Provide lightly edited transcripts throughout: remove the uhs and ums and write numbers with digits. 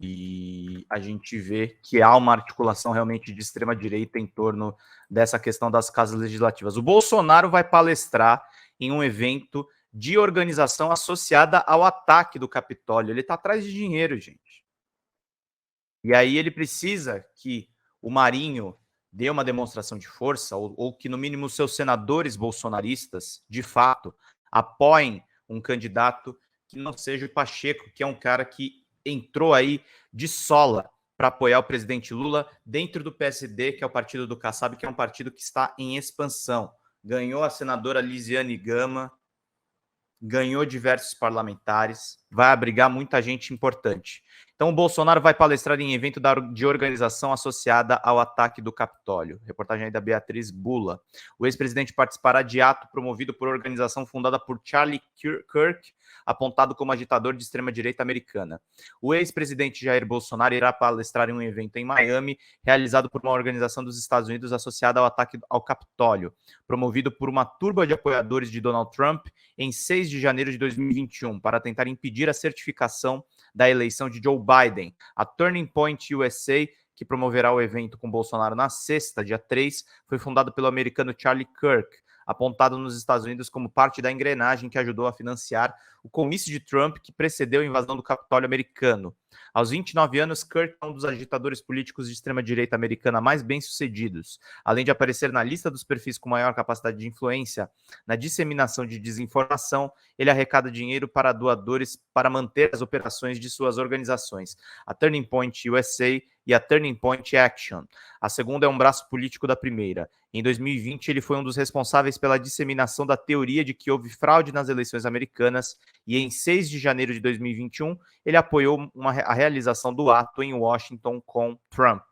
E a gente vê que há uma articulação realmente de extrema-direita em torno dessa questão das casas legislativas. O Bolsonaro vai palestrar em um evento de organização associada ao ataque do Capitólio. Ele está atrás de dinheiro, gente. E aí ele precisa que o Marinho dê uma demonstração de força, ou que, no mínimo, seus senadores bolsonaristas, de fato, apoiem um candidato que não seja o Pacheco, que é um cara que entrou aí de sola para apoiar o presidente Lula dentro do PSD, que é o partido do Kassab, que é um partido que está em expansão. Ganhou a senadora Lisiane Gama, ganhou diversos parlamentares, vai abrigar muita gente importante. Então, o Bolsonaro vai palestrar em evento de organização associada ao ataque do Capitólio. Reportagem aí da Beatriz Bula. O ex-presidente participará de ato promovido por organização fundada por Charlie Kirk, apontado como agitador de extrema-direita americana. O ex-presidente Jair Bolsonaro irá palestrar em um evento em Miami, realizado por uma organização dos Estados Unidos associada ao ataque ao Capitólio, promovido por uma turba de apoiadores de Donald Trump em 6 de janeiro de 2021, para tentar impedir a certificação da eleição de Joe Biden. A Turning Point USA, que promoverá o evento com Bolsonaro na sexta, dia 3, foi fundada pelo americano Charlie Kirk, apontado nos Estados Unidos como parte da engrenagem que ajudou a financiar o comício de Trump que precedeu a invasão do Capitólio americano. Aos 29 anos, Kirk é um dos agitadores políticos de extrema-direita americana mais bem-sucedidos. Além de aparecer na lista dos perfis com maior capacidade de influência na disseminação de desinformação, ele arrecada dinheiro para doadores para manter as operações de suas organizações, a Turning Point USA e a Turning Point Action. A segunda é um braço político da primeira. Em 2020, ele foi um dos responsáveis pela disseminação da teoria de que houve fraude nas eleições americanas e em 6 de janeiro de 2021, ele apoiou a realização do ato em Washington com Trump.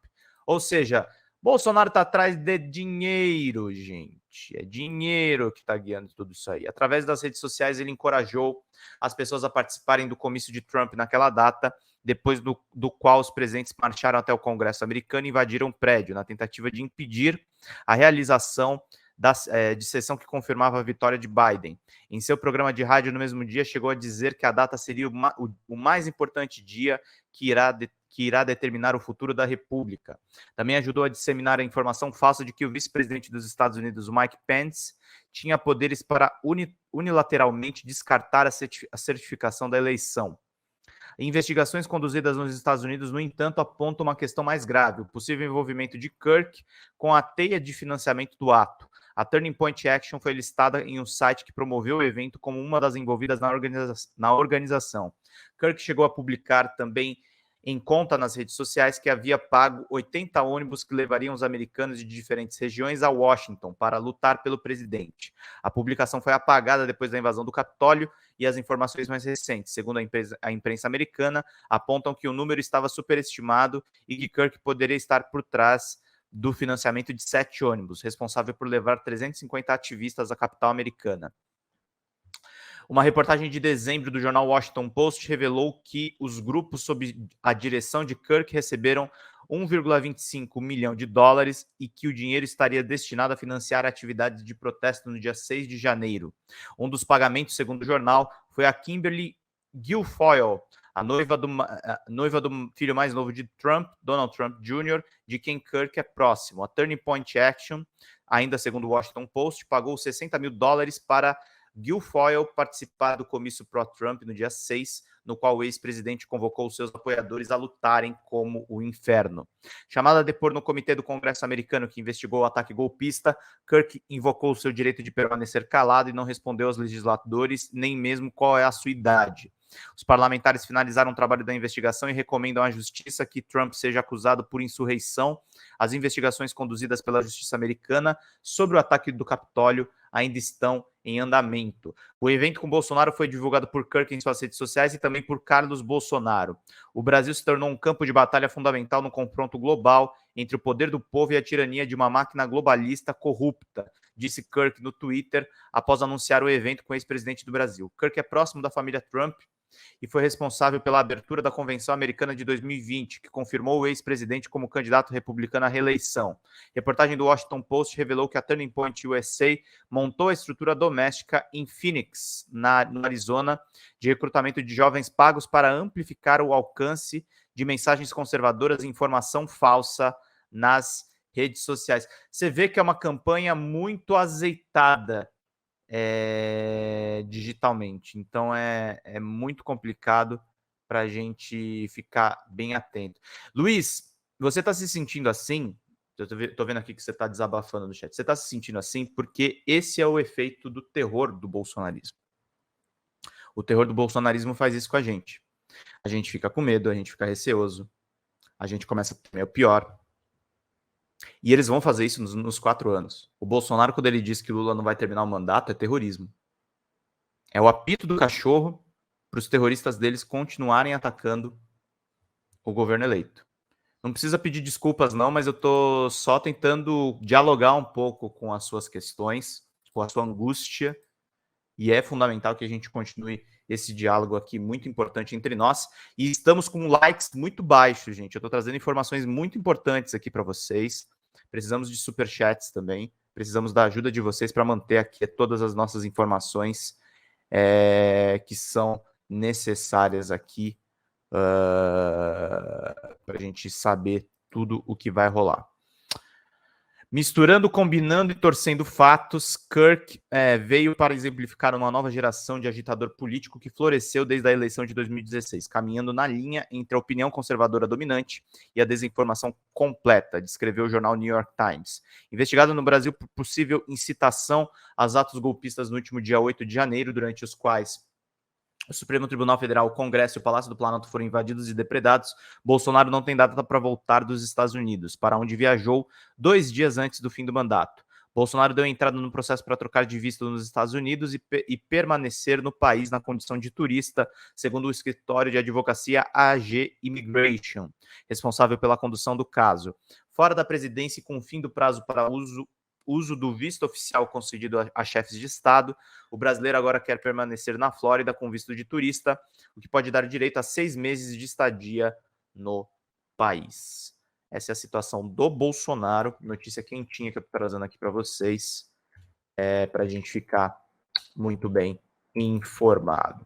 Ou seja, Bolsonaro está atrás de dinheiro, gente. É dinheiro que está guiando tudo isso aí. Através das redes sociais, ele encorajou as pessoas a participarem do comício de Trump naquela data, depois do qual os presentes marcharam até o Congresso americano e invadiram o prédio, na tentativa de impedir a realização de sessão que confirmava a vitória de Biden. Em seu programa de rádio no mesmo dia, chegou a dizer que a data seria o mais importante dia que irá determinar o futuro da República. Também ajudou a disseminar a informação falsa de que o vice-presidente dos Estados Unidos, Mike Pence, tinha poderes para unilateralmente descartar a certificação da eleição. Investigações conduzidas nos Estados Unidos, no entanto, apontam uma questão mais grave: o possível envolvimento de Kirk com a teia de financiamento do ato. A Turning Point Action foi listada em um site que promoveu o evento como uma das envolvidas na organização. Kirk chegou a publicar também em conta nas redes sociais que havia pago 80 ônibus que levariam os americanos de diferentes regiões a Washington para lutar pelo presidente. A publicação foi apagada depois da invasão do Capitólio e as informações mais recentes, segundo a imprensa americana, apontam que o número estava superestimado e que Kirk poderia estar por trás do financiamento de 7 ônibus, responsável por levar 350 ativistas à capital americana. Uma reportagem de dezembro do jornal Washington Post revelou que os grupos sob a direção de Kirk receberam 1,25 milhão de dólares e que o dinheiro estaria destinado a financiar atividades de protesto no dia 6 de janeiro. Um dos pagamentos, segundo o jornal, foi a Kimberly Guilfoyle, a noiva do filho mais novo de Trump, Donald Trump Jr., de quem Kirk é próximo. A Turning Point Action, ainda segundo o Washington Post, pagou 60 mil dólares para Guilfoyle participar do comício pró-Trump no dia 6, no qual o ex-presidente convocou seus apoiadores a lutarem como o inferno. Chamado a depor no comitê do Congresso americano que investigou o ataque golpista, Kirk invocou o seu direito de permanecer calado e não respondeu aos legisladores nem mesmo qual é a sua idade. Os parlamentares finalizaram o trabalho da investigação e recomendam à justiça que Trump seja acusado por insurreição. As investigações conduzidas pela justiça americana sobre o ataque do Capitólio ainda estão em andamento. O evento com Bolsonaro foi divulgado por Kirk em suas redes sociais e também por Carlos Bolsonaro. O Brasil se tornou um campo de batalha fundamental no confronto global entre o poder do povo e a tirania de uma máquina globalista corrupta, disse Kirk no Twitter após anunciar o evento com o ex-presidente do Brasil. Kirk é próximo da família Trump e foi responsável pela abertura da Convenção Americana de 2020, que confirmou o ex-presidente como candidato republicano à reeleição. Reportagem do Washington Post revelou que a Turning Point USA montou a estrutura doméstica em Phoenix, no Arizona, de recrutamento de jovens pagos para amplificar o alcance de mensagens conservadoras e informação falsa nas redes sociais. Você vê que é uma campanha muito azeitada digitalmente. Então é muito complicado para a gente ficar bem atento. Luiz, você está se sentindo assim? Eu tô vendo aqui que você está desabafando no chat. Você está se sentindo assim porque esse é o efeito do terror do bolsonarismo. O terror do bolsonarismo faz isso com a gente. A gente fica com medo, a gente fica receoso, a gente começa a temer o pior. E eles vão fazer isso nos 4 anos. O Bolsonaro, quando ele diz que Lula não vai terminar o mandato, é terrorismo. É o apito do cachorro para os terroristas deles continuarem atacando o governo eleito. Não precisa pedir desculpas, não, mas eu estou só tentando dialogar um pouco com as suas questões, com a sua angústia, e é fundamental que a gente continue esse diálogo aqui muito importante entre nós. E estamos com likes muito baixos, gente. Eu estou trazendo informações muito importantes aqui para vocês. Precisamos de superchats também. Precisamos da ajuda de vocês para manter aqui todas as nossas informações que são necessárias aqui para a gente saber tudo o que vai rolar. Misturando, combinando e torcendo fatos, Kirk veio para exemplificar uma nova geração de agitador político que floresceu desde a eleição de 2016, caminhando na linha entre a opinião conservadora dominante e a desinformação completa, descreveu o jornal New York Times. Investigado no Brasil por possível incitação aos atos golpistas no último dia 8 de janeiro, durante os quais o Supremo Tribunal Federal, o Congresso e o Palácio do Planalto foram invadidos e depredados, Bolsonaro não tem data para voltar dos Estados Unidos, para onde viajou 2 dias antes do fim do mandato. Bolsonaro deu entrada no processo para trocar de visto nos Estados Unidos e permanecer no país na condição de turista, segundo o escritório de advocacia AG Immigration, responsável pela condução do caso. Fora da presidência e com o fim do prazo para uso do visto oficial concedido a chefes de Estado, o brasileiro agora quer permanecer na Flórida com visto de turista, o que pode dar direito a 6 meses de estadia no país. Essa é a situação do Bolsonaro, notícia quentinha que eu estou trazendo aqui para vocês, para a gente ficar muito bem informado.